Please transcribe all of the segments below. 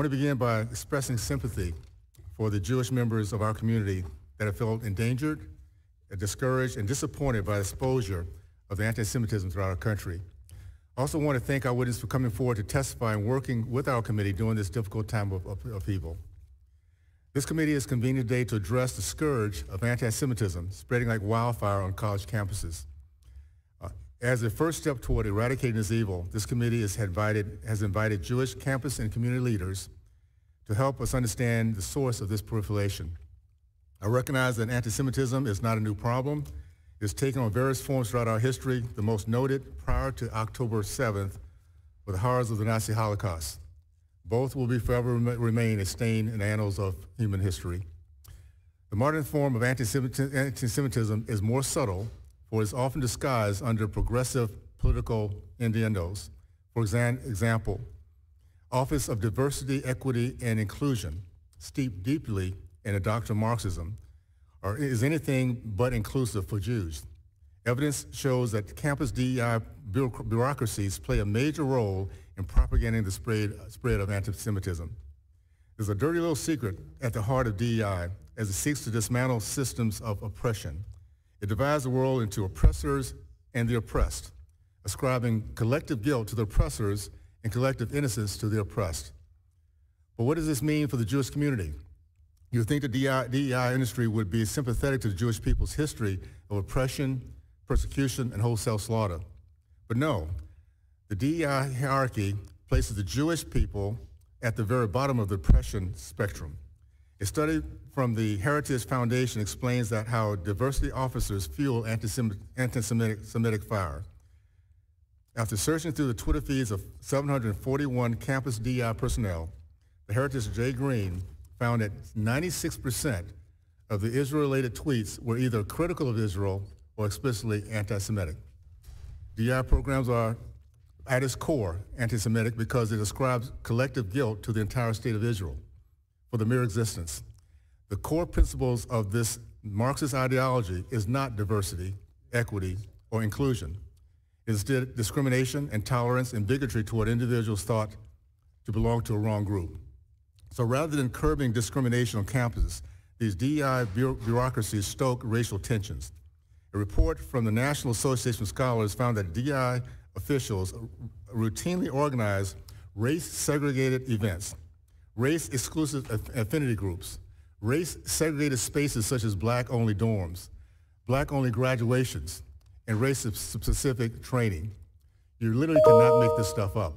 to begin by expressing sympathy for the Jewish members of our community that have felt endangered, discouraged, and disappointed by the exposure of anti-Semitism throughout our country. I also want to thank our witnesses for coming forward to testify and working with our committee during this difficult time of upheaval. This committee is convened today to address the scourge of anti-Semitism spreading like wildfire on college campuses. As a first step toward eradicating this evil, this committee has invited Jewish campus and community leaders to help us understand the source of this proliferation. I recognize that anti-Semitism is not a new problem. It has taken on various forms throughout our history, the most noted prior to October 7th were the horrors of the Nazi Holocaust. Both will forever remain a stain in the annals of human history. The modern form of anti-Semitism is more subtle, for it is often disguised under progressive political innuendos. For example, Office of Diversity, Equity, and Inclusion, steeped deeply in the doctrine of Marxism, is anything but inclusive for Jews. Evidence shows that campus DEI bureaucracies play a major role in propagating the spread of anti-Semitism. There's a dirty little secret at the heart of DEI as it seeks to dismantle systems of oppression. It divides the world into oppressors and the oppressed, ascribing collective guilt to the oppressors and collective innocence to the oppressed. But what does this mean for the Jewish community? You would think the DEI industry would be sympathetic to the Jewish people's history of oppression, persecution, and wholesale slaughter. But no, the DEI hierarchy places the Jewish people at the very bottom of the oppression spectrum. A study from the Heritage Foundation explains that how diversity officers fuel anti-Semitic fire. After searching through the Twitter feeds of 741 campus DEI personnel, the Heritage J. Green found that 96% of the Israel-related tweets were either critical of Israel or explicitly anti-Semitic. DEI programs are, at its core, anti-Semitic because it ascribes collective guilt to the entire state of Israel for the mere existence. The core principles of this Marxist ideology is not diversity, equity, or inclusion. It is discrimination, intolerance, and bigotry toward individuals thought to belong to a wrong group. So rather than curbing discrimination on campuses, these DEI bureaucracies stoke racial tensions. A report from the National Association of Scholars found that DEI officials routinely organize race-segregated events, race-exclusive affinity groups, race-segregated spaces such as black-only dorms, black-only graduations, and race-specific training. You literally cannot make this stuff up.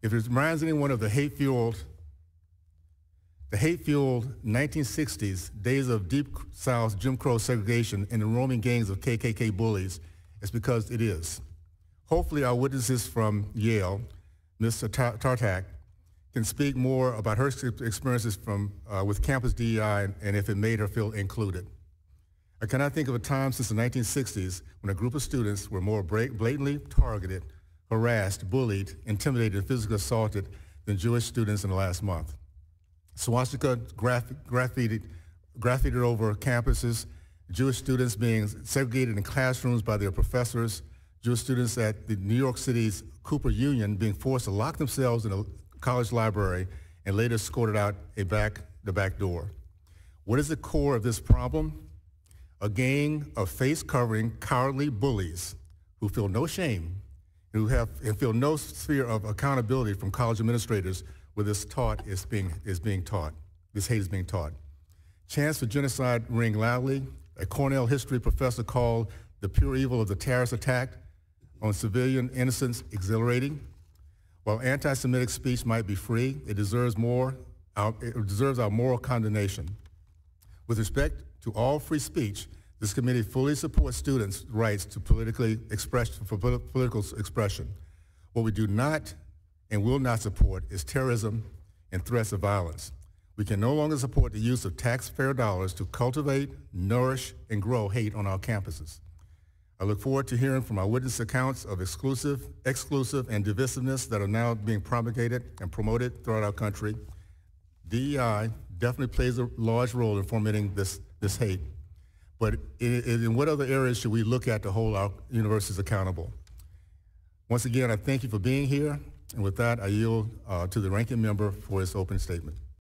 If it reminds anyone of the hate-fueled 1960s days of Deep South Jim Crow segregation and the roaming gangs of KKK bullies, it's because it is. Hopefully our witnesses from Yale, Ms. Tartak, can speak more about her experiences with campus DEI and if it made her feel included. I cannot think of a time since the 1960s when a group of students were more blatantly targeted, harassed, bullied, intimidated, and physically assaulted than Jewish students in the last month. Swastika graffitied over campuses, Jewish students being segregated in classrooms by their professors, Jewish students at the New York City's Cooper Union being forced to lock themselves in a college library and later escorted out the back door. What is the core of this problem? A gang of face-covering, cowardly bullies who feel no shame, and feel no sphere of accountability from college administrators where this hate is being taught. Chants for genocide ring loudly. A Cornell history professor called the pure evil of the terrorist attack on civilian innocence exhilarating. While anti-Semitic speech might be free, it deserves our moral condemnation. With respect to all free speech, this committee fully supports students' rights to political expression. What we do not and will not support is terrorism and threats of violence. We can no longer support the use of taxpayer dollars to cultivate, nourish, and grow hate on our campuses. I look forward to hearing from our witness accounts of exclusive, and divisiveness that are now being propagated and promoted throughout our country. DEI definitely plays a large role in fomenting this hate. But in what other areas should we look at to hold our universities accountable? Once again, I thank you for being here. And with that, I yield to the ranking member for his opening statement.